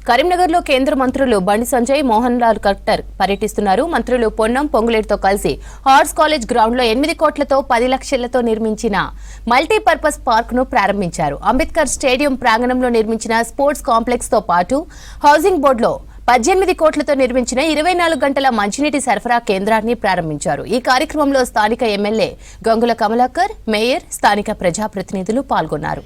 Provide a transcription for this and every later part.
కరీంనగర్లో కేంద్ర మంత్రులు బండి సంజయ్, మోహన్ లాల్ ఖట్టర్ పర్యటిస్తున్నారు. మంత్రులు పొన్నం పొంగులేటితో కలిసి ఆర్ట్స్ కాలేజ్ గ్రౌండ్ లో 8 కోట్లతో 10 లక్షలతో నిర్మించిన మల్టీపర్పస్ పార్క్ ను ప్రారంభించారు. అంబేద్కర్ స్టేడియం ప్రాంగణంలో నిర్మించిన స్పోర్ట్స్ కాంప్లెక్స్ తో పాటు హౌసింగ్ బోర్డులో 18 కోట్లతో నిర్మించిన 24 గంటల మంచినీటి సరఫరా కేంద్రాన్ని ప్రారంభించారు. ఈ కార్యక్రమంలో స్థానిక ఎమ్మెల్యే గంగుల కమలాకర్, మేయర్, స్థానిక ప్రజాప్రతినిధులు పాల్గొన్నారు.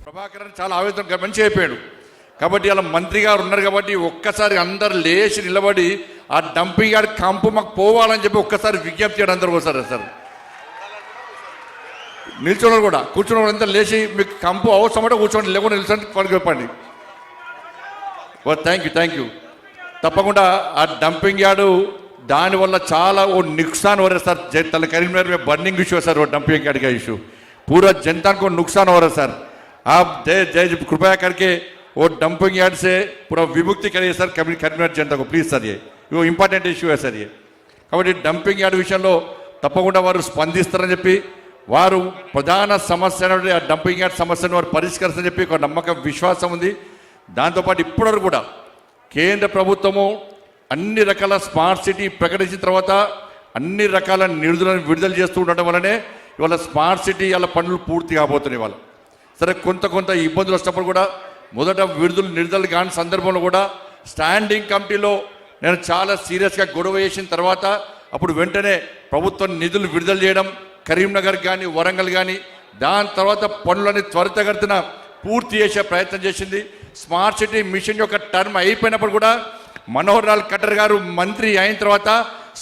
ప్రభాకర్ చాలా ఆవేదన మంచి అయిపోయాడు కాబట్టి అలా మంత్రి గారు ఉన్నారు కాబట్టి ఒక్కసారి అందరు లేచి నిలబడి ఆ డంపింగ్ యార్డ్ కంపు మాకు పోవాలని చెప్పి ఒక్కసారి విజ్ఞప్తి చేయడం అందరూ వస్తారు సార్. నిల్చోడు కూడా కూర్చున్న అంతా లేచి మీకు కంపు అవసరమంటే కూర్చోండి, లేకుండా నిల్చొని వాళ్ళకి చెప్పండి. Thank you. తప్పకుండా ఆ డంపింగ్ యార్డు దానివల్ల చాలా ఓ नुकसान हो रहा है सर. करीमनगर में बर्निंग इशू है सर, वो डंपिंग यार्ड का इशू पूरा जनता को नुकसान हो रहा है सर. आप जय कृपया करके वो डंपिंग यार्ड से पूरा विमुक्ति करिए सर करीमनगर जनता को प्लीज सर. ये इंपॉर्टेंट इशू है सर. ये కాబట్టి డంపింగ్ యార్డ్ విషయంలో తప్పకుండా వారు స్పందిస్తారని చెప్పి వారు ప్రధాన సమస్య ఆ డంపింగ్ యార్డ్ సమస్యను వారు పరిష్కరిస్తారని చెప్పి ఒక నమ్మకం విశ్వాసం ఉంది. దాంతోపాటు ఇప్పటివరకు కూడా కేంద్ర ప్రభుత్వము అన్ని రకాల స్మార్ట్ సిటీ ప్రకటించిన తర్వాత అన్ని రకాల నిధులను విడుదల చేస్తూ ఉండటం వల్లనే ఇవాళ స్మార్ట్ సిటీ వాళ్ళ పనులు పూర్తి కాబోతున్నాయి. ఇవాళ సరే కొంత ఇబ్బందులు వచ్చినప్పుడు కూడా మొదట నిధులు కాని సందర్భంలో కూడా స్టాండింగ్ కమిటీలో నేను చాలా సీరియస్గా గొడవ చేసిన తర్వాత అప్పుడు వెంటనే ప్రభుత్వం నిధులు విడుదల చేయడం కరీంనగర్ కానీ వరంగల్ కానీ దాని తర్వాత పనులని త్వరితగతిన పూర్తి చేసే ప్రయత్నం చేసింది. స్మార్ట్ సిటీ మిషన్ యొక్క టర్మ్ అయిపోయినప్పుడు కూడా మనోహర్ లాల్ ఖట్టర్ గారు మంత్రి అయిన తర్వాత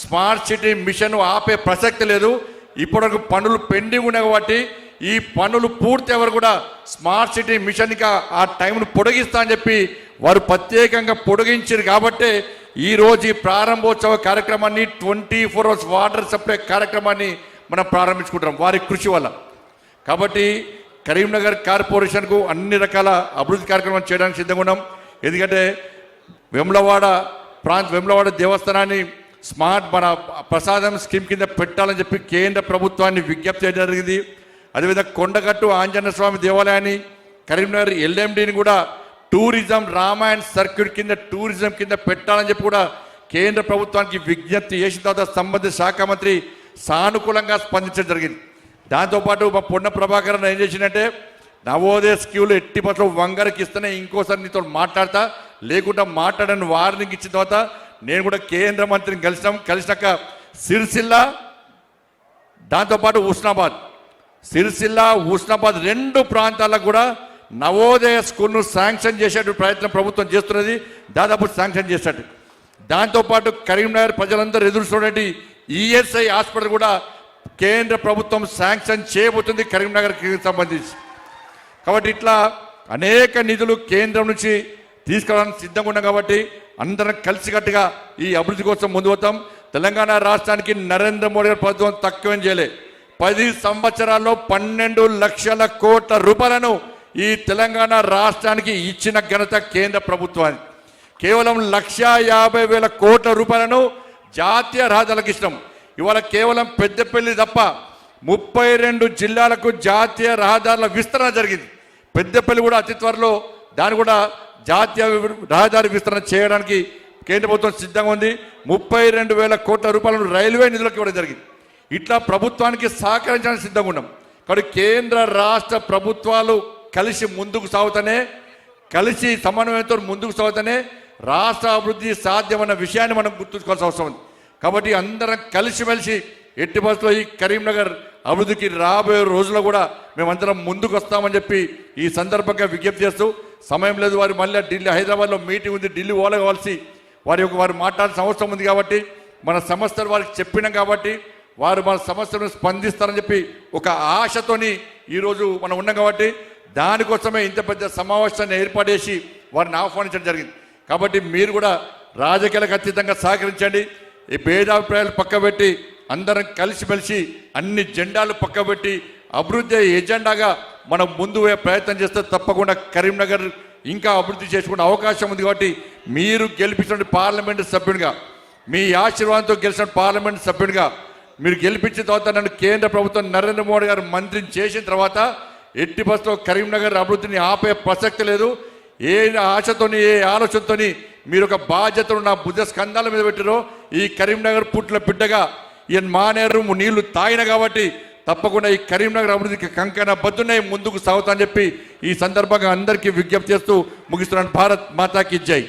స్మార్ట్ సిటీ మిషన్ ఆపే ప్రసక్తి లేదు. ఇప్పటివరకు పనులు పెండింగ్ ఉన్నాయి కాబట్టి ఈ పనులు పూర్తి ఎవరు కూడా స్మార్ట్ సిటీ మిషన్కి ఆ టైంను పొడిగిస్తా అని చెప్పి వారు ప్రత్యేకంగా పొడిగించారు. కాబట్టి ఈరోజు ఈ ప్రారంభోత్సవ కార్యక్రమాన్ని 24 hours వాటర్ సప్లై కార్యక్రమాన్ని మనం ప్రారంభించుకుంటాం వారి కృషి వల్ల. కాబట్టి కరీంనగర్ కార్పొరేషన్కు అన్ని రకాల అభివృద్ధి కార్యక్రమాలు చేయడానికి సిద్ధంగా ఉన్నాం. ఎందుకంటే వేములవాడ దేవస్థానాన్ని స్మార్ట్ మన ప్రసాదం స్కీమ్ కింద పెట్టాలని చెప్పి కేంద్ర ప్రభుత్వాన్ని విజ్ఞప్తి చేయడం జరిగింది. అదేవిధంగా కొండగట్టు ఆంజనేయ స్వామి దేవాలయాన్ని కరీంనగర్ ఎల్ఎండిని కూడా టూరిజం రామాయణ్ సర్క్యూట్ కింద టూరిజం కింద పెట్టాలని చెప్పి కూడా కేంద్ర ప్రభుత్వానికి విజ్ఞప్తి చేసిన తర్వాత సంబంధిత శాఖ మంత్రి సానుకూలంగా స్పందించడం జరిగింది. దాంతోపాటు మా పొన్న ప్రభాకర్ ఏం చేసిందంటే నవోదయ స్కూల్ ఎట్టి బస్సులో వంగరికి ఇస్తేనే ఇంకోసారి నీతో మాట్లాడతా లేకుండా మాట్లాడని వార్నింగ్ ఇచ్చిన తర్వాత నేను కూడా కేంద్ర మంత్రిని కలిసినాక సిరిసిల్ల దాంతోపాటు హుస్నాబాద్ 2 ప్రాంతాలకు కూడా నవోదయ స్కూల్ను శాంక్షన్ చేసేటువంటి ప్రయత్నం ప్రభుత్వం చేస్తున్నది. దాదాపు శాంక్షన్ చేసేట్టు దాంతోపాటు కరీంనగర్ ప్రజలందరూ ఎదురు చూడండి ఈఎస్ఐ హాస్పిటల్ కూడా కేంద్ర ప్రభుత్వం శాంక్షన్ చేయబోతుంది కరీంనగర్కి సంబంధించి. కాబట్టి ఇట్లా అనేక నిధులు కేంద్రం నుంచి తీసుకురావడానికి సిద్ధంగా ఉన్నాం. కాబట్టి అందరం కలిసికట్టుగా ఈ అభివృద్ధి కోసం ముందు పోతాం. తెలంగాణ రాష్ట్రానికి నరేంద్ర మోడీ గారి ప్రభుత్వం తక్కువేం చేయలే. 10 సంవత్సరాల్లో 12 లక్షల కోట్ల రూపాయలను ఈ తెలంగాణ రాష్ట్రానికి ఇచ్చిన ఘనత కేంద్ర ప్రభుత్వానికి. కేవలం 1,50,000 కోట్ల రూపాయలను జాతీయ రహదారులకు ఇష్టం. ఇవాళ కేవలం పెద్దపల్లి తప్ప 32 జిల్లాలకు జాతీయ రహదారుల విస్తరణ జరిగింది. పెద్దపల్లి కూడా అతి త్వరలో దాన్ని కూడా జాతీయ రహదారి విస్తరణ చేయడానికి కేంద్ర ప్రభుత్వం సిద్ధంగా ఉంది. 32,000 కోట్ల రూపాయలను రైల్వే నిధులకు ఇవ్వడం జరిగింది. ఇట్లా ప్రభుత్వానికి సహకరించడానికి సిద్ధంగా ఉన్నాం. కాబట్టి కేంద్ర రాష్ట్ర ప్రభుత్వాలు కలిసి ముందుకు సాగుతూనే కలిసి సమన్వయంతో ముందుకు సాగుతూనే రాష్ట్ర అభివృద్ధి సాధ్యమన్న విషయాన్ని మనం గుర్తుంచుకోవాల్సిన అవసరం ఉంది. కాబట్టి అందరం కలిసిమెలిసి ఎట్టి బస్సులో ఈ కరీంనగర్ అభివృద్ధికి రాబోయే రోజుల్లో కూడా మేమందరం ముందుకు వస్తామని చెప్పి ఈ సందర్భంగా విజ్ఞప్తి చేస్తూ సమయం లేదు. వారు మళ్ళీ హైదరాబాద్లో మీటింగ్ ఉంది, ఢిల్లీ పోలవలసి వారు మాట్లాడాల్సిన అవసరం ఉంది. కాబట్టి మన సమస్యలు వారికి చెప్పినాం కాబట్టి వారు మన సమస్యలను స్పందిస్తారని చెప్పి ఒక ఆశతోని ఈరోజు మనం ఉన్నాం. కాబట్టి దానికోసమే ఇంత పెద్ద సమావేశాన్ని ఏర్పాటు చేసి వారిని ఆహ్వానించడం జరిగింది. కాబట్టి మీరు కూడా రాజకీయాలకు అతీతంగా సహకరించండి. ఈ భేదాభిప్రాయాలు పక్కబెట్టి అందరం కలిసిమెలిసి అన్ని జెండాలు పక్కబెట్టి అభివృద్ధి ఎజెండాగా మనం ముందు ప్రయత్నం చేస్తే తప్పకుండా కరీంనగర్ ఇంకా అభివృద్ధి చేసుకునే అవకాశం ఉంది. కాబట్టి మీరు గెలిపించిన పార్లమెంటు సభ్యునిగా, మీ ఆశీర్వాదంతో గెలిచిన పార్లమెంటు సభ్యునిగా మీరు గెలిపించిన తర్వాత నన్ను కేంద్ర ప్రభుత్వం నరేంద్ర మోడీ గారు మంత్రిని చేసిన తర్వాత ఎట్టి బస్సులో కరీంనగర్ అభివృద్ధిని ఆపే ప్రసక్తి లేదు. ఏ ఆశతోని ఏ ఆలోచనతోని మీరు ఒక బాధ్యతను నా బుద్ధ స్కంధాల మీద పెట్టారో ఈ కరీంనగర్ పుట్ల బిడ్డగా ఈయన మానేరు నీళ్లు తాగిన కాబట్టి తప్పకుండా ఈ కరీంనగర్ అభివృద్ధికి కంకణ బద్దునే ముందుకు సాగుతా అని చెప్పి ఈ సందర్భంగా అందరికీ విజ్ఞప్తి చేస్తూ ముగిస్తున్నాను. భారత్ మాతాకి జై.